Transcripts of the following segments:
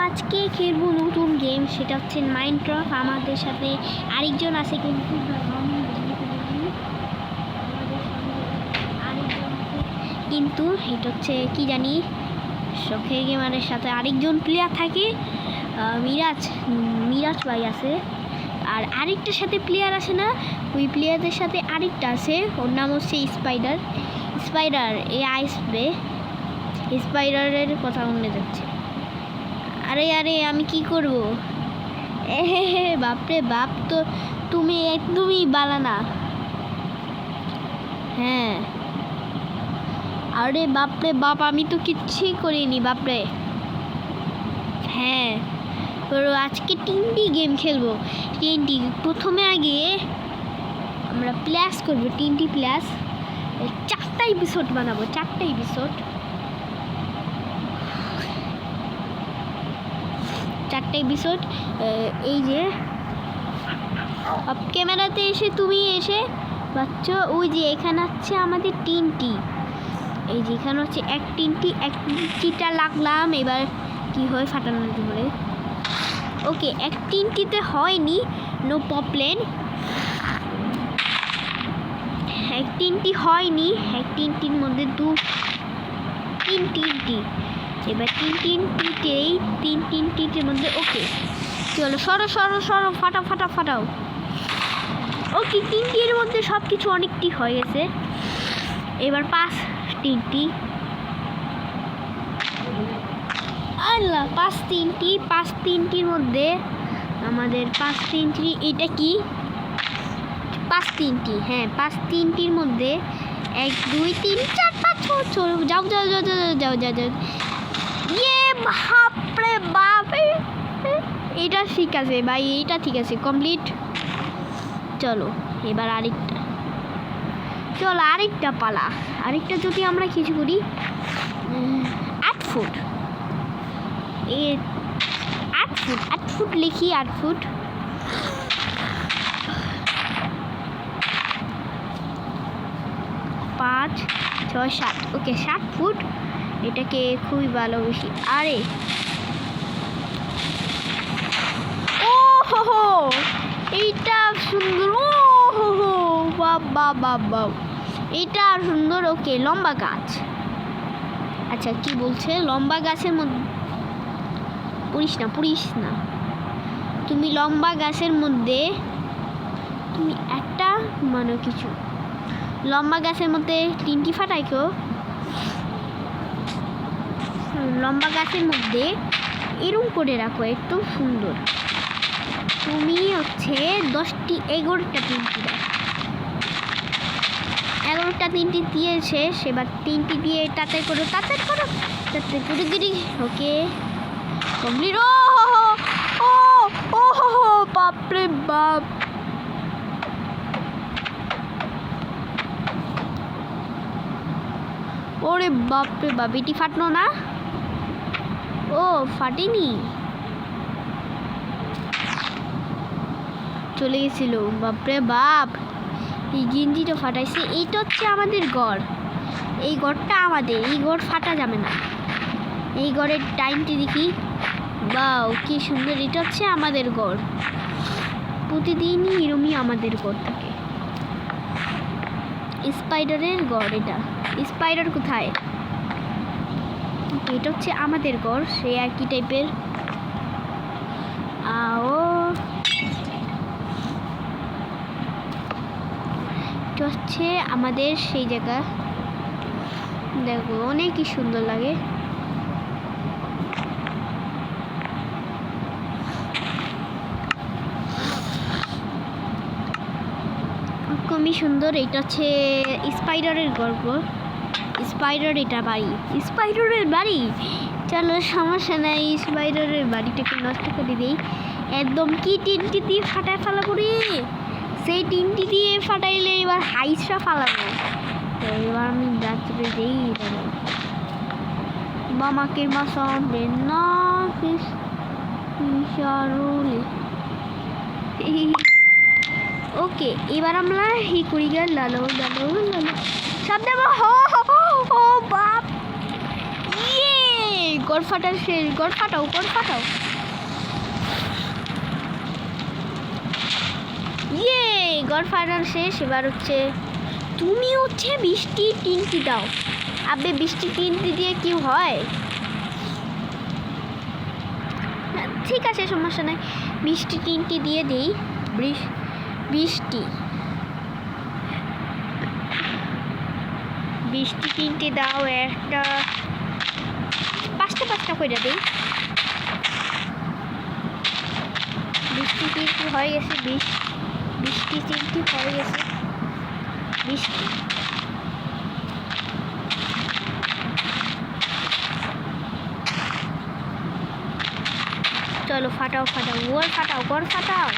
আজকে খেলবো নতুন গেম, সেটা হচ্ছে মাইনক্রাফট। আমাদের সাথে আরেকজন আছে, কিন্তু এটা হচ্ছে কি জানি শখের গেমারের সাথে আরেকজন প্লেয়ার থাকে, মিরাজ ভাই আছে। আর আরেকটার সাথে প্লেয়ার আসে না, ওই প্লেয়ারদের সাথে আরেকটা আছে, ওর নাম হচ্ছে স্পাইডার এ আসবে। স্পাইডারের কথা মনে যাচ্ছে। আরে আমি কি করব? বাপরে বাপ, তো তুমি একদমই বালানা। হ্যাঁ, আরে বাপরে বাপ, আমি তো কিচ্ছুই করিনি বাপরে। হ্যাঁ, তো আজকে 3টি গেম খেলবো। 3টি প্রথমে আগে আমরা প্লাস করবো, 3টি প্লাস, 4টা এপিসোড বানাবো, 4টা এপিসোড, 4টা এপিসোড। এই যে ক্যামেরাতে এসে তুমি এসে পাচ্ছ, ওই যে এখানে হচ্ছে আমাদের 3টি, এই যে এখানে হচ্ছে 3টা লাগলাম। এবার কি হয় ফাটানোর ধরে। ওকে, 3টিতে হয়নি, নো প্রবলেম। 3টি হয়নি, 3টির মধ্যে 3টি। এবার 3টির মধ্যে ওকে চলো, সরো ফাটাও। ওকে, 3টির মধ্যে সব কিছু অনেকটি হয়ে গেছে। এবার 3টি, আল্লাহ, 3টির মধ্যে আমাদের 3টি, এটা কি 3টি? হ্যাঁ, 3টির মধ্যে 1 2 3 4 5 6 যাও। ইয়ে বাপরে বাপ, এটা ঠিক আছে ভাই, এটা ঠিক আছে, কমপ্লিট। চলো এবার আরেকটা পালা। আরেকটা যদি আমরা কিছু করি, 8 ফুট, 8 ফুট লিখি, 8 ফুট। পাঁচ, 6, 7, ওকে 7 ফুট। এটাকে খুবই ভালোবাসি। আরে ও হো, এইটা সুন্দর। ও হো, বাবা, এইটা সুন্দর। ওকে, লম্বা গাছ। আচ্ছা, কি বলছে? লম্বা গাছের মধ্যে পুরিস না। তুমি লম্বা গাছের মধ্যে তুমি একটা কিছু লম্বা গাছের মধ্যে 3টি ফাটাইছো। লম্বা গাছের মধ্যে এরকম করে রাখো, একদম সুন্দর। তুমি হচ্ছে 11টা 3টি দাও, 11টা 3টি দিয়েছে। এবার 3টি দিয়ে তাড়াতাড়ি করো। গিরি। ওকে, কমপ্লিট। ও বাপরে বাপ, ওরে বাপরে বাপ, এটি ফাটলো না? ও ফাটেনি, চলে গেছিল। বাপরে বাপ, এই গেঞ্জিটা ফাটাইছে। এইটা হচ্ছে আমাদের ঘর, এই ঘরটা আমাদের, এই ঘর ফাটা যাবে না। এই ঘরের টাইমটি দেখি, বাও কি সুন্দর। এটা হচ্ছে আমাদের ঘর, প্রতিদিনই এরমই আমাদের ঘর থাকে। স্পাইডারের ঘর এটা। স্পাইডার কোথায়? এটা হচ্ছে আমাদের ঘর, সেই একই টাইপের। এটা হচ্ছে আমাদের সেই জায়গা, দেখো অনেকই সুন্দর লাগে। খুবই সুন্দর। এটা হচ্ছে স্পাইডারের গল্প, স্পাইডার, এটা বাড়ি, স্পাইডারের বাড়ি। চলো সমস্যা নাই, স্পাইডারের বাড়িটাকে নষ্ট করে দিই। একদম কি 3টি দিয়ে ফাটায় ফেলাবো রে, সেই 3টি দিয়ে ফাটাইলে এবার হাইসটা ফালাবো। তো এবার আমি যাত্রে দিই, বামাকে মাসাবে না ওকে, এবার আমরা হি করি গেল লালো সব দেবো। ও বাপ, ইয়ে গড় ফাটা শেষ, গড় ফাটাও, গড় ফাটাও। ইয়ে, গড় ফাটার শেষ। এবার হচ্ছে তুমি হচ্ছে বৃষ্টি টিনটি দাও। আবে বৃষ্টি টিনটি দিয়ে কি হয়? ঠিক আছে, সমস্যা নাই, বৃষ্টি টিনটি দিয়ে দিই। বৃষ্টি বৃষ্টি টিনটি দাও, একটা পাঁচটা করে দিই। বৃষ্টি টিনটি হয়ে গেছে, বৃষ্টি টিনটি হয়ে গেছে। বৃষ্টি চলো ফাটাও, ফাটাও, ওর ফাটাও, গড় ফাটাও।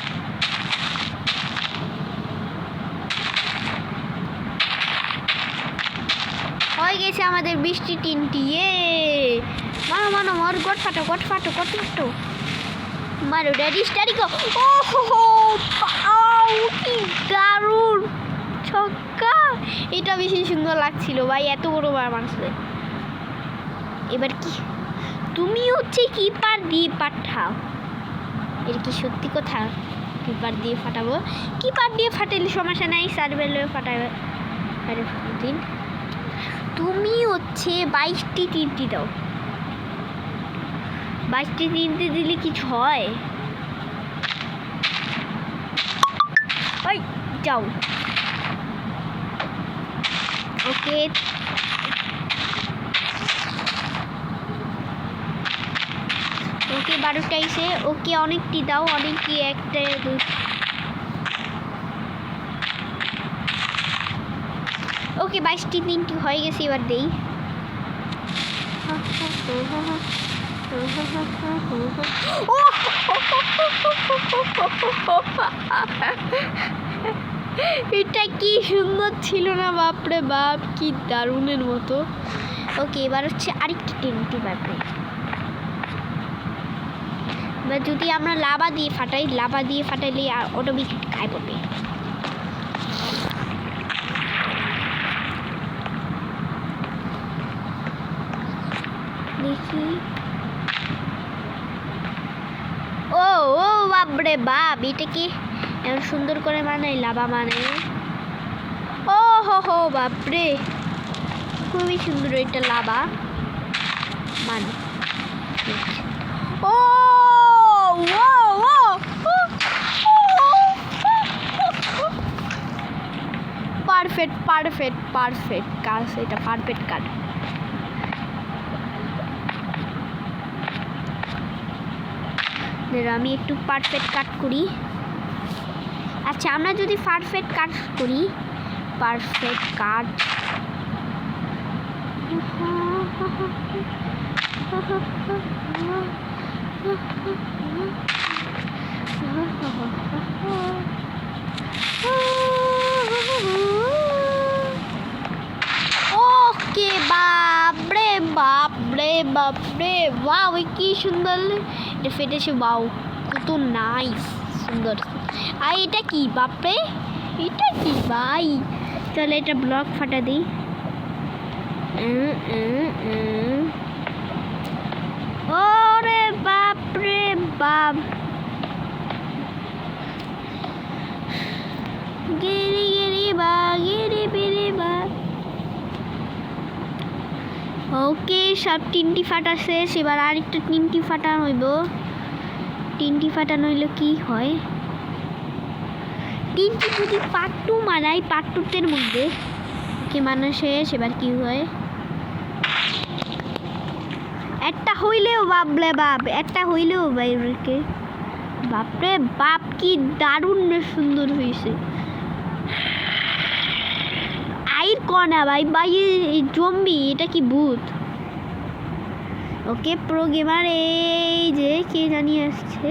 হয়ে গেছে আমাদের বৃষ্টি টিনটি। মানো মানো, ওর গড় ফাটাও, গড় ফাটাও, গড় ফাটাও। মারো ড্যাডি স্টাডি গো। ও হো, কি দারুণ ছক্কা! এটা বেশি সুন্দর লাগছিল ভাই, এত বড় বার মারছে। এবার কি তুমি হচ্ছে কিপার দিয়ে পাঠাও। এটা কি সত্যি কথা? কিপার দিয়ে ফাটাবো, কিপার দিয়ে ফাটাইলে সমস্যা নাই, সার্ভেলে ফাটাবে। আরে দিন, তুমি হচ্ছে 22টি টিনটি দাও। 22টি টিনটি দিলে কিছু হয়? ওই যাও। ওকে, ওকে 12টা এসে। ওকে অনেকটি দাও, অনেকটি, একটা দুই। ওকে 22টি টিনটি হয়ে গেছে, এবার দেই। এটা কি সুন্দর ছিল না, বাপরে বাপ, কি দারুণের মতো। ওকে, এবার হচ্ছে আরেকটি টিনটি। বাপরে, এবার যদি আমরা লাভা দিয়ে ফাটাই, লাভা দিয়ে ফাটাইলে অটোমেটিক খাই পড়বে। দেখি, ও ও বাপরে বাপ, এটা কি এমন সুন্দর করে মানে লাভা মানে? ও হো হো বাপরে, খুবই সুন্দর এটা লাভা মানে। ও পারফেক্ট পারফেক্ট পারফেক্ট কাজ, এটা পারফেক্ট কাজ। আমি একটু পারফেক্ট কাট করি। আচ্ছা, আমরা যদি পারফেক্ট কাট করি, পারফেক্ট কাট, ওকে, বাপরে বাপরে বাপরে, ওয়াও কি সুন্দর এটা ফেটেছে, ওয়াও কত নাইস, সুন্দর। আর এটা কি বাপরে, এটা কি ভাই? চলো এটা ব্লক ফাটা দিই। ওরে বাপরে বাপ, গিরি গিরি বা গিরি বিরি বা। ওকে, সব তিনটি ফাটা শেষ। এবার আরেকটা তিনটি ফাটা হইব। তিনটি ফাটানো হইলে কি হয়? তিনটি যদি পার্ট 2 মানাই, পার্ট 2 মধ্যে কি মানা শেষ। এবার কি হয়? একটা হইলেও বাপরে বাপ, একটা হইলেও বাইরকে বাপরে বাপ, কি দারুণ সুন্দর হয়েছে। আইর কনা ভাই ভাই, এই জম্বি, এটা কি ভূত? ওকে, প্রো গেমার, এই যে কে জানি আসছে,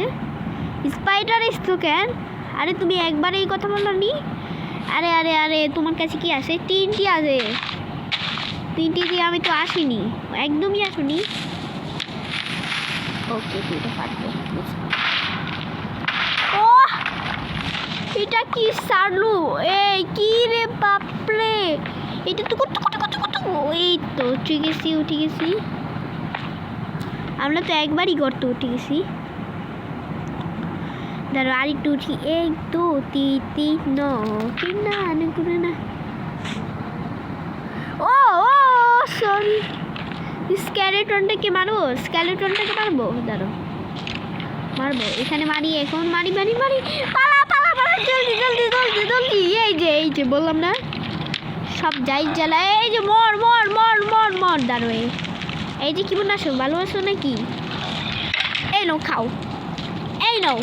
স্পাইডার এসছো কেন? আরে তুমি একবার এই কথা বললো নি? আরে আরে আরে, তোমার কাছে কি আছে? তিনটি আছে, তিনটি দিয়ে আমি তো আসিনি, একদমই আসুনি। ওকে, দুটো ফাটবে। ও, এটা কি সারলু? এই কি রে বাপরে, এটা তো এই তো উঠে গেছি, উঠে গেছি। আমরা তো একবারই গর্ত উঠে গেছি। দাঁড়ো আর একটু উঠি। 1 2 3 3 3 না না করে না। ও ও সরি, স্কেলেটনটাকে মারবো, স্কেলেটনটাকে মারবো। দাঁড়ো মারবো, এখানে মারি, এখন মারি মারি মারি। পালা পালা পালা, জলদি জলদি জলদি জলদি। এই যে বললাম না সব যাই জ্বালা। এই যে মর মর মর মর মর। দাঁড়ো এই যে কি বানাসো, ভালোবাসো নাকি? এই নাও খাও, এই নাও।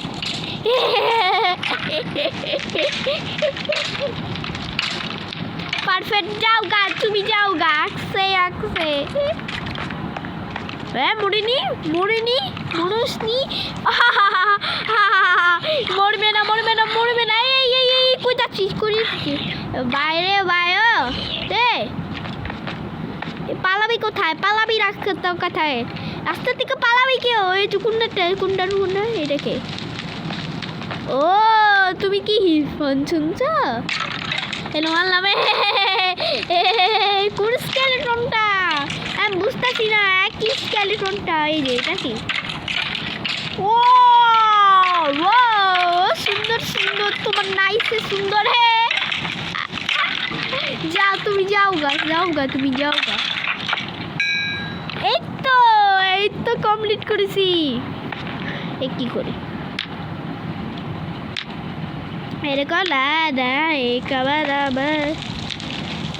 পারফেক্ট, যাও গা তুমি, যাও গা। আকসে আকসে মরিনি মরিনি মরসনি। মরবে না মরবে না মরবে না। এই এই এই কই যাচ্ছিস, কই যাচ্ছিস? বাইরে বাইরে রে, পালাবি কোথায়? পালাবি রাস্তা কোথায়? রাস্তা থেকে পালাবি কেউ? এই তো কোনটা কোনটা কোনটা এটাকে? ও তুমি কি ফোন শুনছো? হ্যালো আল্লাহ, কোন স্কেলেটনটা আমি বুঝতেছি না। একই স্কেলেটনটা, এই যে এটা কি? ও সুন্দর সুন্দর, তোমার নাইসে সুন্দর। হে যাও তুমি, যাও গা যাও গা তুমি, যাও গা। এই তো কমপ্লিট করেছি। এ কি করে এরকম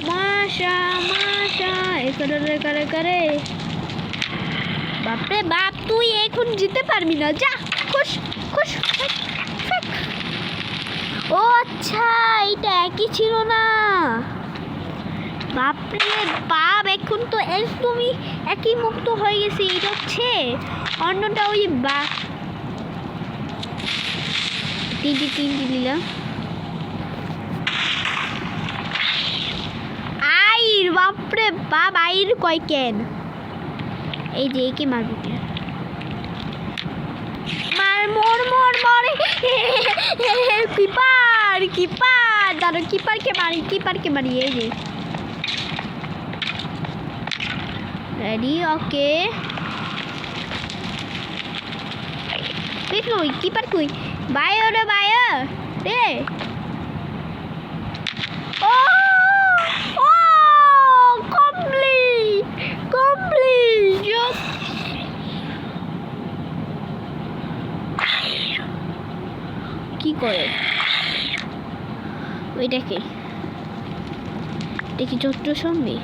মাশা মাশা করে করে। বাপরে বাপ, তুই এখন যেতে পারবি না, যা খুশ খুশ। ও আচ্ছা, এটা একই ছিল না। বাপরে বাপ, এখন তো একদমই একই মুক্ত হয়ে গেছে। এটা হচ্ছে অন্যটা, ওই বা তিনটি নিলাম। আইর বাপরে বাপ, আইর কয় কেন? এই যে একে মারবো, মার মর মর মরে। কিপার কিপার, দাঁড়ো কিপারকে মারি। এই যে রেডি, ওকে। কই কিপার কই? বায়ো রে বায়ো রে। ও ও কমপ্লিট কমপ্লিট। কি করে ওইটাকে? দেখি ছোট্ট সঙ্গে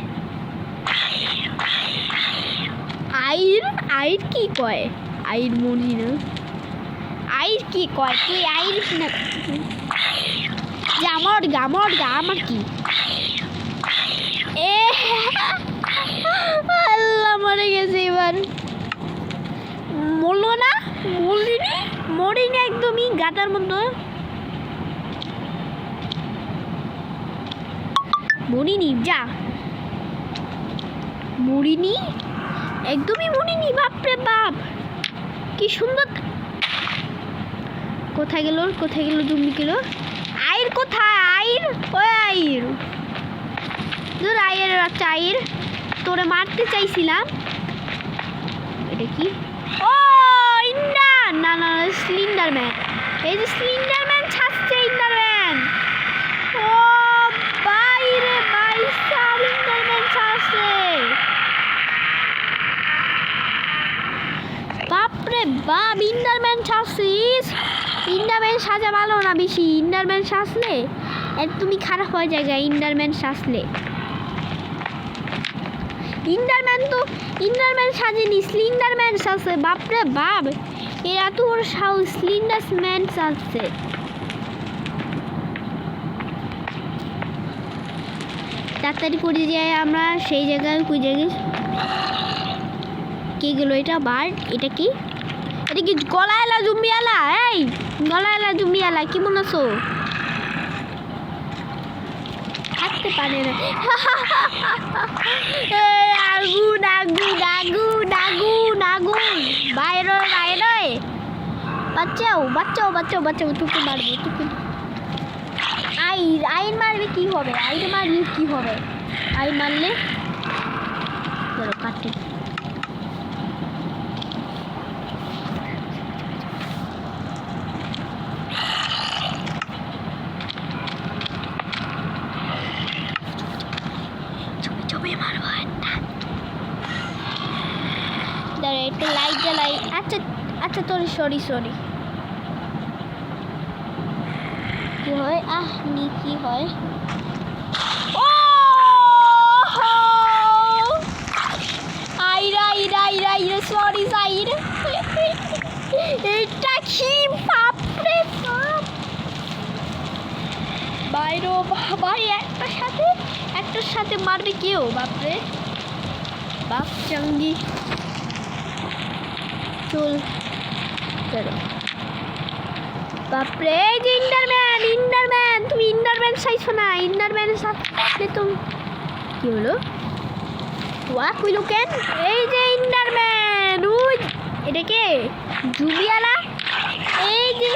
আইর আইর কি কয়? আইর মরি না, আইর কি কয়? তুই আইর না, আমার আমার কি? এ আল্লাহ, মরে গেছে এবার। মরলো না, মরিনি একদমই গাটার মতো। মরিনি, যা মরিনি, একদমই মরিনি। বাপরে বাপ, কি সুন্দর। কোথায় গেল জুমলি গেল? আইর কোথায়? আইর ওই আইর, দূর আইয়ের বাচ্চা। আইর তোরে মারতে চাইছিলাম। এটা কি? ও ইন্ডার, না না স্লিন্ডার ম্যান। এই যে স্লিন্ডার ম্যান ছাড়ছে, ইন্ডার ম্যান। ও বাইরে ইন্ডার ম্যান ছাড়ছে। বাপরে বাপ, ইন্ডার ম্যান ছাড়ছিস? ইন্ডার ম্যান সাজা ভালো না বেশি? ইন্ডার ম্যান সাজলে তুমি খারাপ হয়ে যায়। ইন্ডার ম্যান সাজলে, ইন্ডার ম্যান সাজেনি, স্লিন্ডার ম্যান সাজছে। বাপরে বাপ, এরা তো ওর সাহস, স্লিন্ডার ম্যান সাজছে। তাড়াতাড়ি করে যাই আমরা সেই জায়গায়। কই জায়গায় কে গেল? এটা বার্ড, এটা কি? এটা কি গলায়লা জুম্বিয়ালা? এই গলায়লা জুম্বিয়ালা, কি মনে আছো? থাকতে পারে না। আগুন আগুন আগুন আগুন আগুন, বাইরে বাইরে। বাচ্চাও বাচ্চাও বাচ্চাও বাচ্চাও, তোকে মারবো তোকে। আইন মারবে কি হবে? আইন মারলে কি হবে? আইন মারলে কাটে। দাঁড়া একটু লাইট জ্বালাই। আচ্ছা আচ্ছা তোর সরি কি হয় কি হয়? ও আইরা সরি সাইড। এটা কি বাপরে বাপ! বাইরো ভাই একটার সাথে মারবে কেউ? বাপরে বাপ চঙ্গি। চল বাপরে এই যে ইন্ডারম্যান তুমি ইন্ডারম্যান চাইছো না? ইন্ডারম্যানের সাথে তুমি কি হলো? ওয়া কইলো কেন? এই যে ইন্ডারম্যান ওই এটাকে জুম্বিয়ালা। এই যে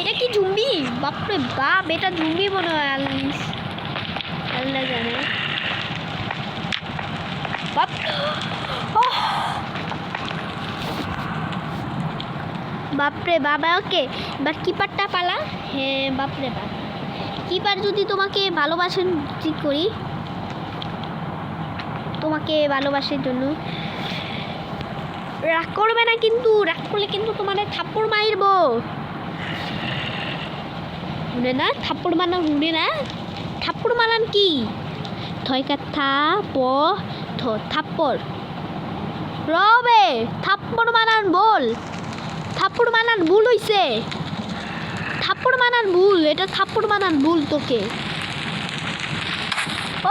এটা কি জুম্বি? বাপরে বাপ এটা জুম্বি মনে হয়। আল্লাহ জানে। বাপ বাপরে বাবা। ওকে এবার কিপারটা পালা। হ্যাঁ বাপরে বাপ কিপার যদি তোমাকে ভালোবাসেন ঠিক করি তোমাকে ভালোবাসার জন্য রাগ করবে না, কিন্তু রাগ করলে কিন্তু তোমাদের থাপ্পড় মারবো। শুনে না থাপ্পড় মারান? শুনে না থাপ্পড় মারান কি? থয় কাথা প থ থাপ্পড় রবে থাপ্পড় মারান বল। থাপ্পড় মারান ভুল হইছে। থাপ্পড় মারান ভুল। এটা থাপ্পড় মারান ভুল তোকে।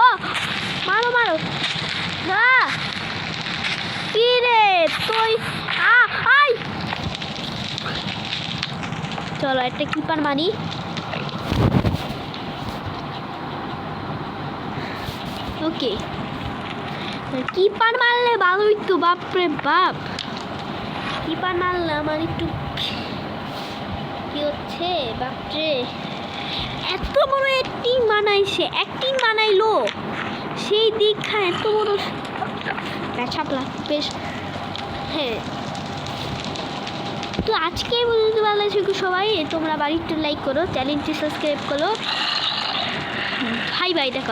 ও মারো না কি রে তুই? আই চলো একটা কিপার মানি। ওকে কিপার মারলে ভালোই তো। বাপরে বাপ কিপার মারলে আমার একটু কি হচ্ছে? বাপরে এত বড় অ্যাক্টিং বানাইলো সেই দীক্ষা এত বড় ছাপলা বেশ। হ্যাঁ তো আজকে বুঝতে পারলাম সবাই। তোমরা বাড়িতে লাইক করো, চ্যানেলটি সাবস্ক্রাইব করো। বাই বাই, দেখা।